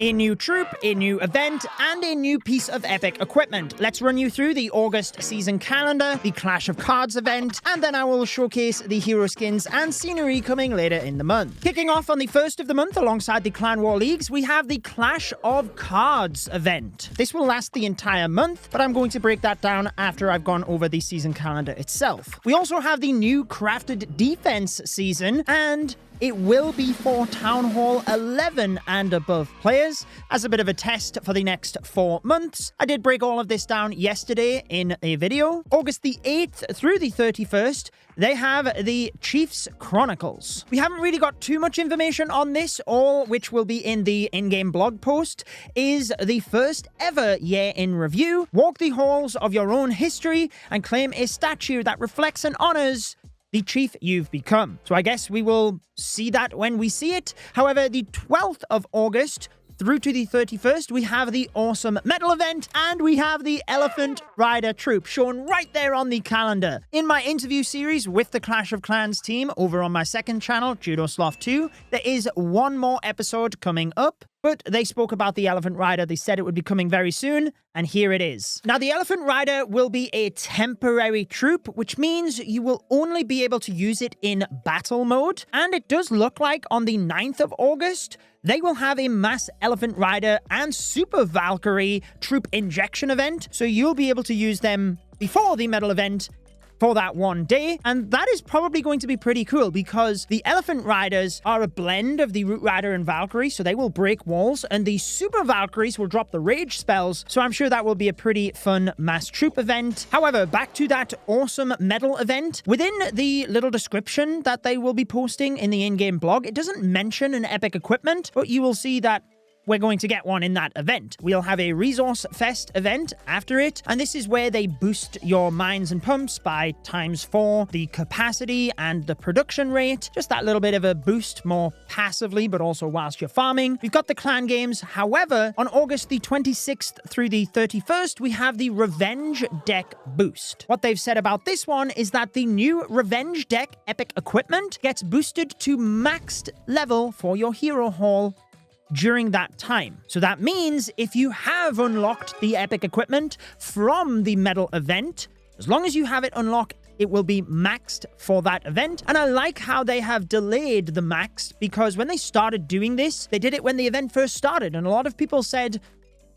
A new troop, a new event, and a new piece of epic equipment. Let's run you through the August season calendar, the Clash of Cards event, and then I will showcase the hero skins and scenery coming later in the month. Kicking off on the 1st of the month alongside the Clan War Leagues, we have the Clash of Cards event. This will last the entire month, but I'm going to break that down after I've gone over the season calendar itself. We also have the new Crafted Defense season, and it will be for Town Hall 11 and above players as a bit of a test for the next 4 months. I did break all of this down yesterday in a video. August the 8th through the 31st, they have the Chiefs Chronicles. We haven't really got too much information on this. All which will be in the in-game blog post is the first ever year in review. Walk the halls of your own history and claim a statue that reflects and honors the chief you've become. So I guess we will see that when we see it. However, the 12th of August through to the 31st, we have the awesome medal event, and we have the Elephant Rider troop shown right there on the calendar. In my interview series with the Clash of Clans team over on my second channel, Judo, Sloth 2, there is one more episode coming up. But they spoke about the Elephant Rider. They said it would be coming very soon, and here it is. Now, the Elephant Rider will be a temporary troop, which means you will only be able to use it in battle mode. And it does look like on the 9th of August, they will have a Mass Elephant Rider and Super Valkyrie troop injection event. So you'll be able to use them before the medal event for that one day, and that is probably going to be pretty cool because the Elephant Riders are a blend of the Root Rider and Valkyrie, so they will break walls, and the Super Valkyries will drop the rage spells, so I'm sure that will be a pretty fun mass troop event. However, back to that awesome medal event. Within the little description that they will be posting in the in-game blog, it doesn't mention an epic equipment, but you will see that we're going to get one in that event. We'll have a Resource Fest event after it, and this is where they boost your mines and pumps by ×4, the capacity and the production rate. Just that little bit of a boost more passively, but also whilst you're farming. We've got the clan games. However, on August the 26th through the 31st, we have the Revenge Deck boost. What they've said about this one is that the new Revenge Deck epic equipment gets boosted to maxed level for your hero hall during that time. So that means if you have unlocked the epic equipment from the medal event, as long as you have it unlocked, it will be maxed for that event. And I like how they have delayed the max, because when they started doing this, they did it when the event first started. And a lot of people said,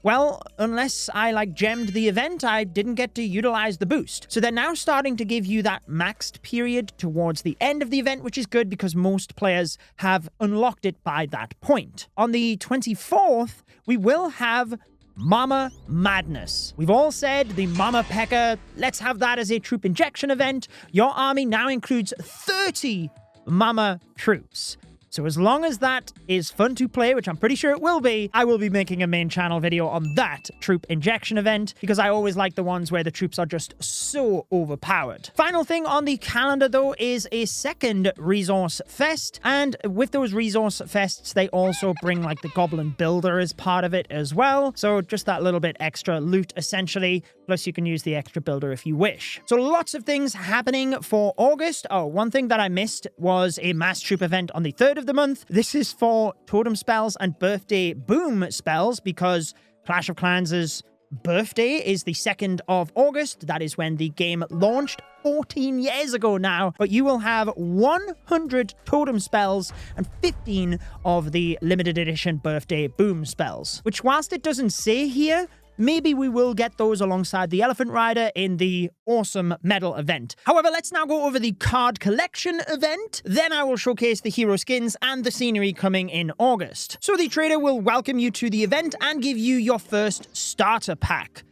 well, unless I gemmed the event, I didn't get to utilize the boost. So they're now starting to give you that maxed period towards the end of the event, which is good because most players have unlocked it by that point. On the 24th, we will have Mama Madness. We've all said the Mama P.E.K.K.A, let's have that as a troop injection event. Your army now includes 30 Mama troops. So as long as that is fun to play, which I'm pretty sure it will be, I will be making a main channel video on that troop injection event, because I always like the ones where the troops are just so overpowered. Final thing on the calendar, though, is a second Resource Fest, and with those Resource Fests, they also bring the Goblin Builder as part of it as well. So just that little bit extra loot, essentially, plus you can use the extra builder if you wish. So lots of things happening for August. Oh, one thing that I missed was a mass troop event on the 3rd of the month. This is for totem spells and birthday boom spells, because Clash of Clans' birthday is the 2nd of August. That is when the game launched 14 years ago now. But you will have 100 totem spells and 15 of the limited edition birthday boom spells, which, whilst it doesn't say here, maybe we will get those alongside the Elephant Rider in the awesome medal event. However, let's now go over the card collection event. Then I will showcase the hero skins and the scenery coming in August. So the trader will welcome you to the event and give you your first starter pack.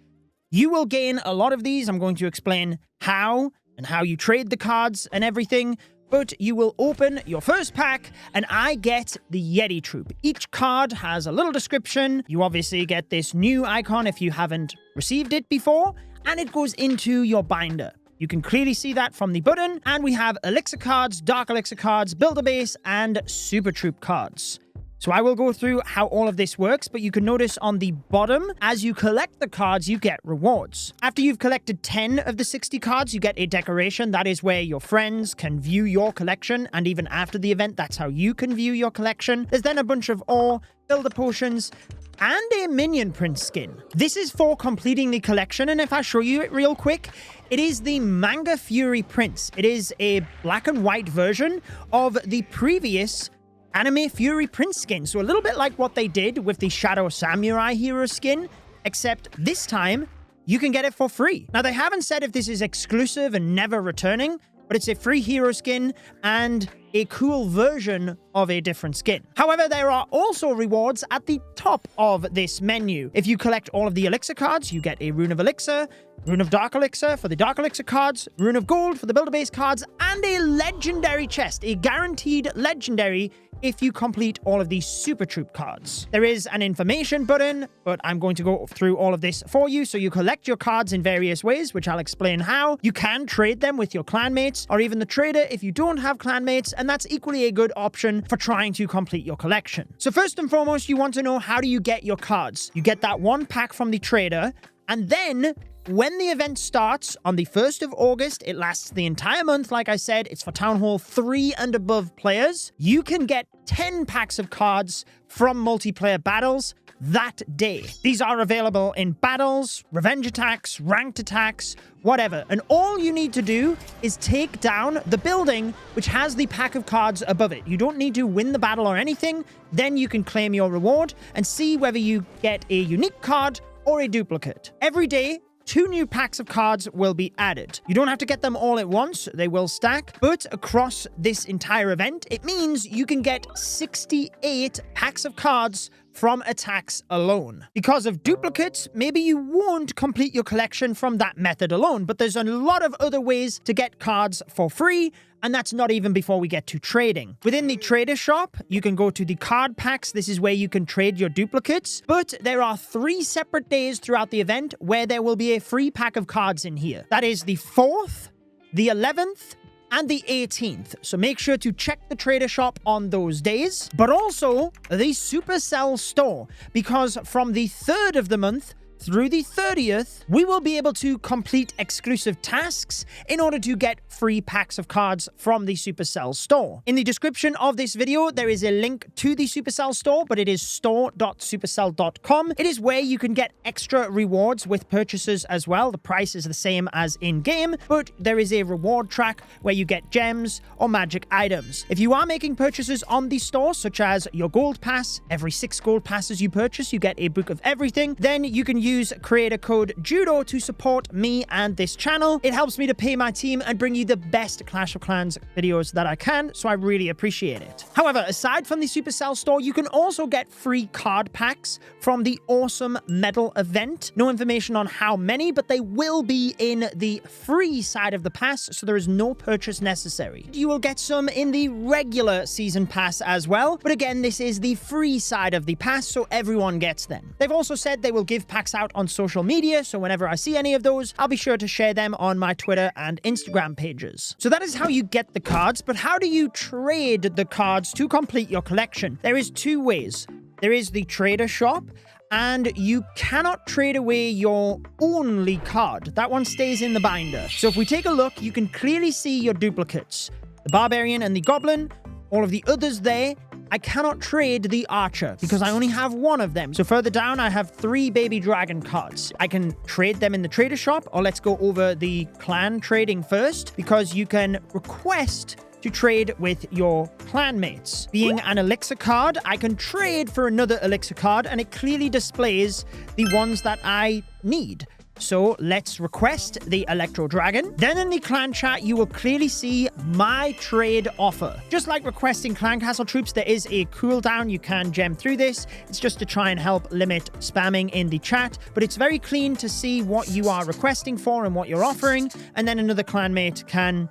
You will gain a lot of these. I'm going to explain how and how you trade the cards and everything. But you will open your first pack, and I get the Yeti troop. Each card has a little description. You obviously get this new icon if you haven't received it before, and it goes into your binder. You can clearly see that from the button, and we have Elixir cards, Dark Elixir cards, Builder Base, and Super Troop cards. So I will go through how all of this works, but you can notice on the bottom, as you collect the cards, you get rewards. After you've collected 10 of the 60 cards, you get a decoration. That is where your friends can view your collection, and even after the event, that's how you can view your collection. There's then a bunch of ore, builder potions, and a minion prince skin. This is for completing the collection, and if I show you it real quick, it is the Manga Fury Prince. It is a black and white version of the previous Anime Fury Prince skin. So a little bit like what they did with the Shadow Samurai hero skin, except this time you can get it for free. Now, they haven't said if this is exclusive and never returning, but it's a free hero skin and a cool version of a different skin. However, there are also rewards at the top of this menu. If you collect all of the elixir cards, you get a Rune of Elixir, Rune of Dark Elixir for the Dark Elixir cards, Rune of Gold for the Builder Base cards, and a legendary chest, a guaranteed legendary if you complete all of these Super Troop cards. There is an information button, but I'm going to go through all of this for you. So you collect your cards in various ways, which I'll explain how. You can trade them with your clanmates or even the trader if you don't have clanmates, and that's equally a good option for trying to complete your collection. So first and foremost, you want to know, how do you get your cards? You get that one pack from the trader, and then when the event starts on the 1st of August, it lasts the entire month. Like I said, it's for Town Hall 3 and above players. You can get 10 packs of cards from multiplayer battles that day. These are available in battles, revenge attacks, ranked attacks, whatever. And all you need to do is take down the building which has the pack of cards above it. You don't need to win the battle or anything. Then you can claim your reward and see whether you get a unique card or a duplicate. Every day, 2 new packs of cards will be added. You don't have to get them all at once, they will stack, but across this entire event, it means you can get 68 packs of cards from attacks alone. Because of duplicates, maybe you won't complete your collection from that method alone, but there's a lot of other ways to get cards for free, and that's not even before we get to trading. Within the trader shop, you can go to the card packs. This is where you can trade your duplicates, but there are 3 separate days throughout the event where there will be a free pack of cards in here. That is the 4th, the 11th, and the 18th. So make sure to check the trader shop on those days, but also the Supercell store, because from the 3rd of the month through the 30th, we will be able to complete exclusive tasks in order to get free packs of cards from the Supercell store. In the description of this video, there is a link to the Supercell store, but it is store.supercell.com. It is where you can get extra rewards with purchases as well. The price is the same as in-game, but there is a reward track where you get gems or magic items. If you are making purchases on the store, such as your gold pass, every 6 gold passes you purchase, you get a book of everything, then you can use creator code Judo to support me and this channel. It helps me to pay my team and bring you the best Clash of Clans videos that I can, so I really appreciate it. However, aside from the Supercell store, you can also get free card packs from the awesome medal event. No information on how many, but they will be in the free side of the pass, so there is no purchase necessary. You will get some in the regular season pass as well, but again, this is the free side of the pass, so everyone gets them. They've also said they will give packs out on social media, so whenever I see any of those, I'll be sure to share them on my Twitter and Instagram pages. So that is how you get the cards, but how do you trade the cards to complete your collection? There is 2 ways. There is the trader shop, and you cannot trade away your only card. That one stays in the binder. So if we take a look, you can clearly see your duplicates. The Barbarian and the Goblin, all of the others there. I cannot trade the Archer because I only have 1 of them. So further down, I have 3 Baby Dragon cards. I can trade them in the trader shop, or let's go over the clan trading first, because you can request to trade with your clanmates. Being an elixir card, I can trade for another elixir card, and it clearly displays the ones that I need. So let's request the Electro Dragon. Then in the clan chat, you will clearly see my trade offer. Just like requesting clan castle troops, there is a cooldown. You can gem through this. It's just to try and help limit spamming in the chat, but it's very clean to see what you are requesting for and what you're offering. And then another clanmate can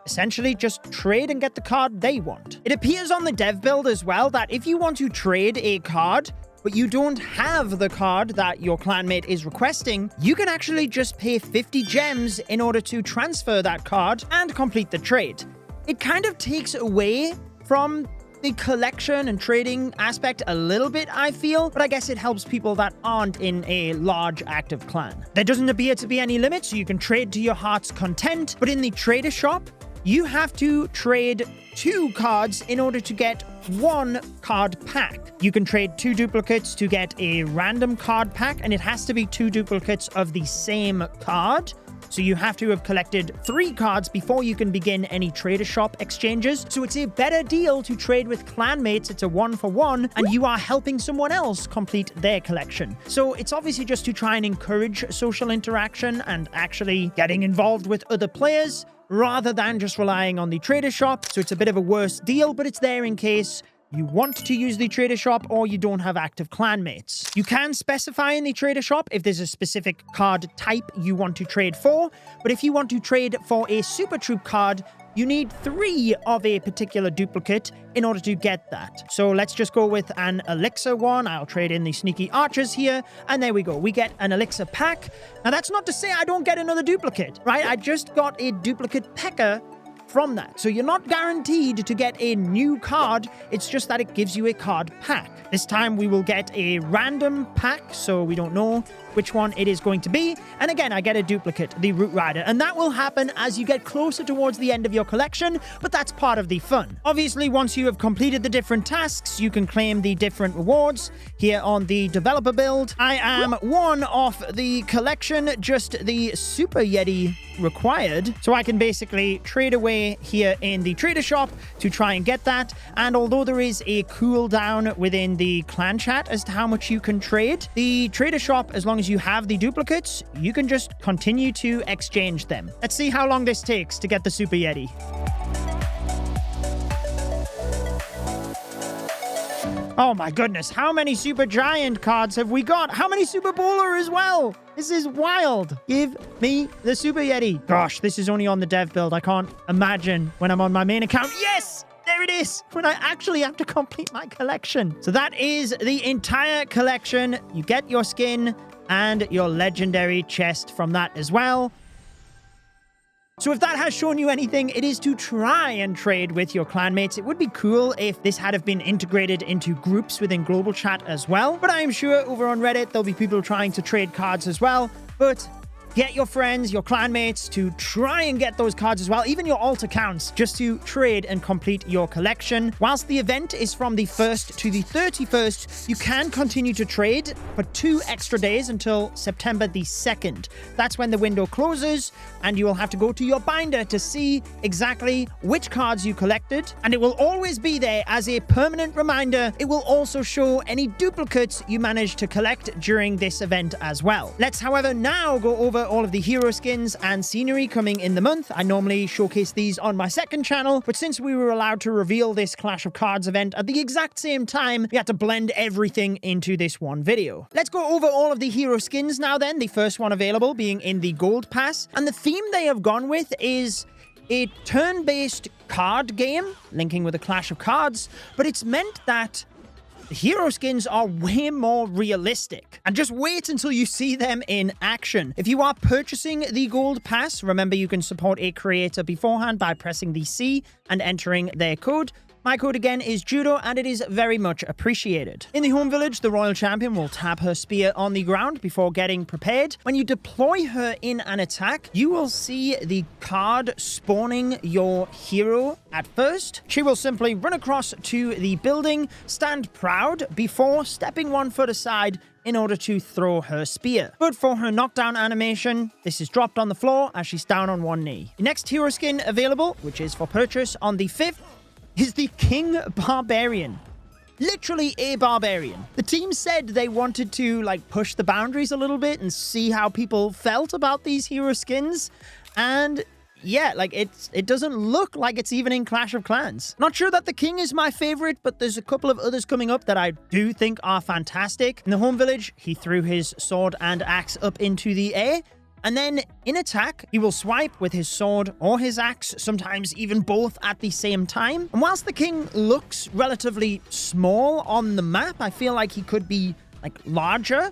essentially just trade and get the card they want. It appears on the dev build as well that if you want to trade a card, but you don't have the card that your clanmate is requesting, you can actually just pay 50 gems in order to transfer that card and complete the trade. It kind of takes away from the collection and trading aspect a little bit, I feel, but I guess it helps people that aren't in a large active clan. There doesn't appear to be any limit, so you can trade to your heart's content, but in the trader shop, you have to trade 2 cards in order to get one card pack. You can trade 2 duplicates to get a random card pack, and it has to be 2 duplicates of the same card. So you have to have collected 3 cards before you can begin any trader shop exchanges. So it's a better deal to trade with clanmates. It's a 1-for-1, and you are helping someone else complete their collection. So it's obviously just to try and encourage social interaction and actually getting involved with other players, rather than just relying on the trader shop. So it's a bit of a worse deal, but it's there in case you want to use the trader shop or you don't have active clanmates. You can specify in the trader shop if there's a specific card type you want to trade for, but if you want to trade for a Super Troop card, you need 3 of a particular duplicate in order to get that. So let's just go with an elixir one. I'll trade in the sneaky archers here, and there we go. We get an elixir pack. Now that's not to say I don't get another duplicate, right? I just got a duplicate P.E.K.K.A. from that. So you're not guaranteed to get a new card. It's just that it gives you a card pack. This time we will get a random pack, so we don't know which one it is going to be. And again, I get a duplicate, the Root Rider. And that will happen as you get closer towards the end of your collection, but that's part of the fun. Obviously, once you have completed the different tasks, you can claim the different rewards here on the developer build. I am one off the collection, just the Super Yeti required. So I can basically trade away here in the trader shop to try and get that. And although there is a cooldown within the clan chat as to how much you can trade, the trader shop, as long as you have the duplicates, you can just continue to exchange them. Let's see how long this takes to get the Super Yeti. Oh my goodness, how many Super Giant cards have we got? How many Super Bowler as well? This is wild. Give me the Super Yeti. Gosh, this is only on the dev build. I can't imagine when I'm on my main account. Yes! There it is, when I actually have to complete my collection. So that is the entire collection. You get your skin and your legendary chest from that as well. So if that has shown you anything, it is to try and trade with your clanmates. It would be cool if this had have been integrated into groups within global chat as well. But I am sure over on Reddit, there'll be people trying to trade cards as well. But get your friends, your clanmates to try and get those cards as well, even your alt accounts, just to trade and complete your collection. Whilst the event is from the 1st to the 31st, you can continue to trade for 2 extra days until September the 2nd. That's when the window closes, and you will have to go to your binder to see exactly which cards you collected, and it will always be there as a permanent reminder. It will also show any duplicates you managed to collect during this event as well. Let's, however, now go over all of the hero skins and scenery coming in the month. I normally showcase these on my second channel, but since we were allowed to reveal this Clash of Cards event at the exact same time, we had to blend everything into this one video. Let's go over all of the hero skins now then, the first one available being in the Gold Pass. And the theme they have gone with is a turn-based card game, linking with a Clash of Cards, but it's meant that the hero skins are way more realistic. And just wait until you see them in action. If you are purchasing the Gold Pass, remember you can support a creator beforehand by pressing the C and entering their code. My code again is Judo, and it is very much appreciated. In the home village, the royal champion will tap her spear on the ground before getting prepared. When you deploy her in an attack, you will see the card spawning your hero at first. She will simply run across to the building, stand proud before stepping 1 foot aside in order to throw her spear. But for her knockdown animation, this is dropped on the floor as she's down on 1 knee. The next hero skin available, which is for purchase on the 5th, is the King Barbarian. Literally a barbarian. The team said they wanted to push the boundaries a little bit and see how people felt about these hero skins. And yeah, it doesn't look like it's even in Clash of Clans. Not sure that the King is my favorite, but there's a couple of others coming up that I do think are fantastic. In the home village, he threw his sword and axe up into the air. And then, in attack, he will swipe with his sword or his axe, sometimes even both at the same time. And whilst the King looks relatively small on the map, I feel like he could be, larger.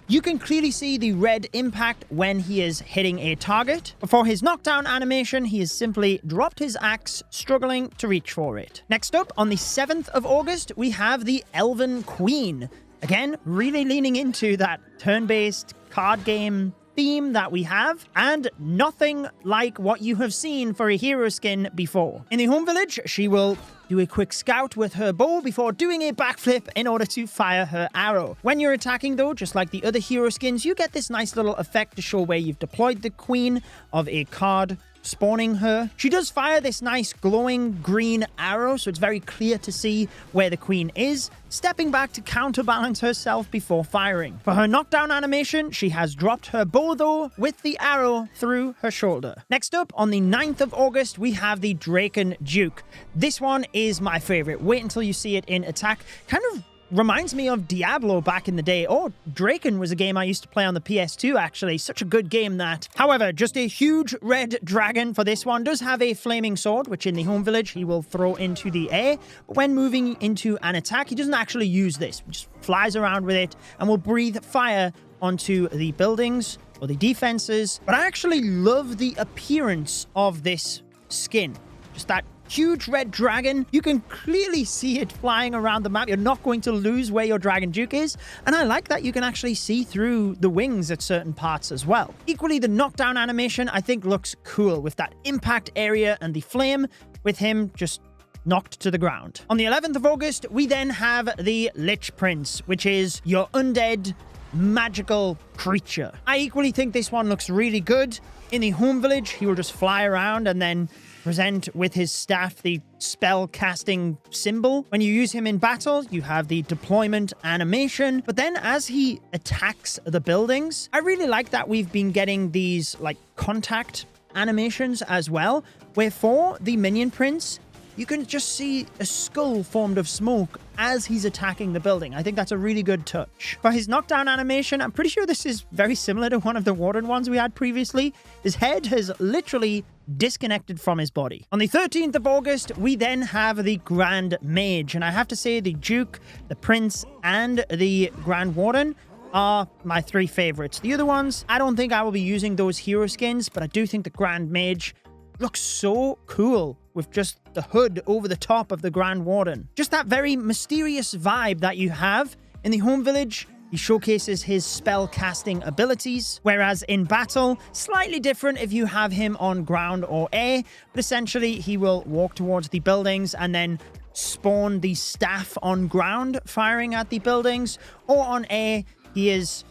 You can clearly see the red impact when he is hitting a target. For his knockdown animation, he has simply dropped his axe, struggling to reach for it. Next up, on the 7th of August, we have the Elven Queen. Again, really leaning into that turn-based card game theme that we have, and nothing like what you have seen for a hero skin before. In the home village, she will do a quick scout with her bow before doing a backflip in order to fire her arrow. When you're attacking though, just like the other hero skins, you get this nice little effect to show where you've deployed the queen of a card, spawning her. She does fire this nice glowing green arrow, so it's very clear to see where the queen is, stepping back to counterbalance herself before firing. For her knockdown animation, she has dropped her bow though, with the arrow through her shoulder. Next up, on the 9th of August, we have the Draken Duke. This one is my favorite. Wait until you see it in attack. Kind of reminds me of Diablo back in the day. Oh, Draken was a game I used to play on the PS2, actually. Such a good game, that. However, just a huge red dragon for this one. Does have a flaming sword, which in the home village he will throw into the air. But when moving into an attack, he doesn't actually use this. He just flies around with it and will breathe fire onto the buildings or the defenses. But I actually love the appearance of this skin. Just that huge red dragon. You can clearly see it flying around the map. You're not going to lose where your Dragon Duke is. And I like that you can actually see through the wings at certain parts as well. Equally, the knockdown animation I think looks cool with that impact area and the flame, with him just knocked to the ground. On the 11th of August, we then have the Lich Prince, which is your undead magical creature. I equally think this one looks really good. In the home village, he will just fly around and then present with his staff the spell casting symbol. When you use him in battle, you have the deployment animation, but then as he attacks the buildings, I really like that we've been getting these like contact animations as well, where for the minion prince, you can just see a skull formed of smoke as he's attacking the building. I think that's a really good touch. For his knockdown animation, I'm pretty sure this is very similar to one of the Warden ones we had previously. His head has literally disconnected from his body. On the 13th of August, we then have the Grand Mage, and I have to say the Duke, the Prince, and the Grand Warden are my three favorites. The other ones, I don't think I will be using those hero skins, but I do think the Grand Mage looks so cool with just the hood over the top of the Grand Warden. Just that very mysterious vibe that you have. In the home village, he showcases his spell casting abilities, whereas in battle, slightly different if you have him on ground or air, but essentially he will walk towards the buildings and then spawn the staff on ground, firing at the buildings, or on air, he is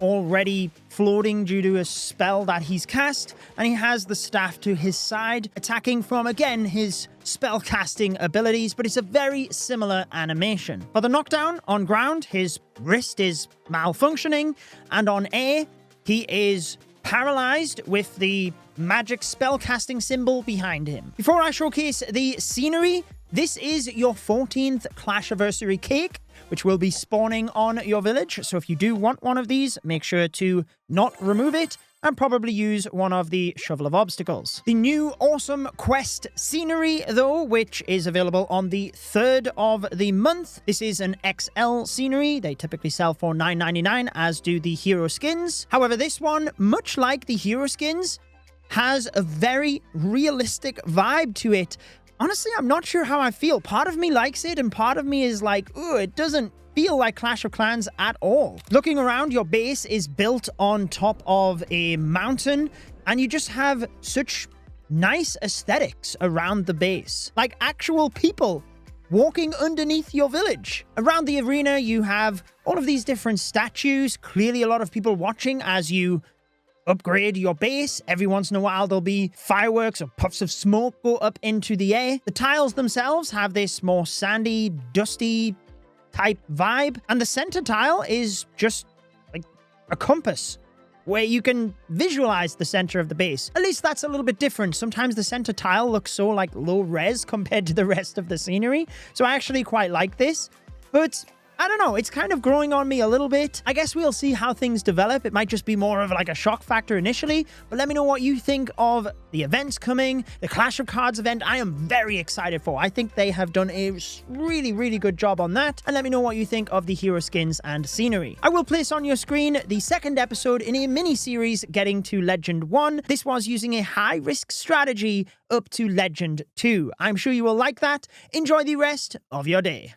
already floating due to a spell that he's cast, and he has the staff to his side, attacking from, again, his spell casting abilities, but it's a very similar animation. For the knockdown, on ground, his wrist is malfunctioning, and on air, he is paralyzed with the magic spell casting symbol behind him. Before I showcase the scenery, this is your 14th Clashiversary cake, which will be spawning on your village. So if you do want one of these, make sure to not remove it and probably use one of the Shovel of Obstacles. The new awesome quest scenery, though, which is available on the 3rd of the month. This is an XL scenery. They typically sell for $9.99, as do the hero skins. However, this one, much like the hero skins, has a very realistic vibe to it. Honestly, I'm not sure how I feel. Part of me likes it, and part of me is like, ooh, it doesn't feel like Clash of Clans at all. Looking around, your base is built on top of a mountain, and you just have such nice aesthetics around the base. Like actual people walking underneath your village. Around the arena, you have all of these different statues. Clearly, a lot of people watching as you upgrade your base. Every once in a while, there'll be fireworks or puffs of smoke go up into the air. The tiles themselves have this more sandy, dusty type vibe. And the center tile is just like a compass where you can visualize the center of the base. At least that's a little bit different. Sometimes the center tile looks so like low res compared to the rest of the scenery. So I actually quite like this. But I don't know, it's kind of growing on me a little bit. I guess we'll see how things develop. It might just be more of like a shock factor initially, but let me know what you think of the events coming, the Clash of Cards event. I am very excited for. I think they have done a really, really good job on that. And let me know what you think of the hero skins and scenery. I will place on your screen the second episode in a mini-series getting to Legend 1. This was using a high-risk strategy up to Legend 2. I'm sure you will like that. Enjoy the rest of your day.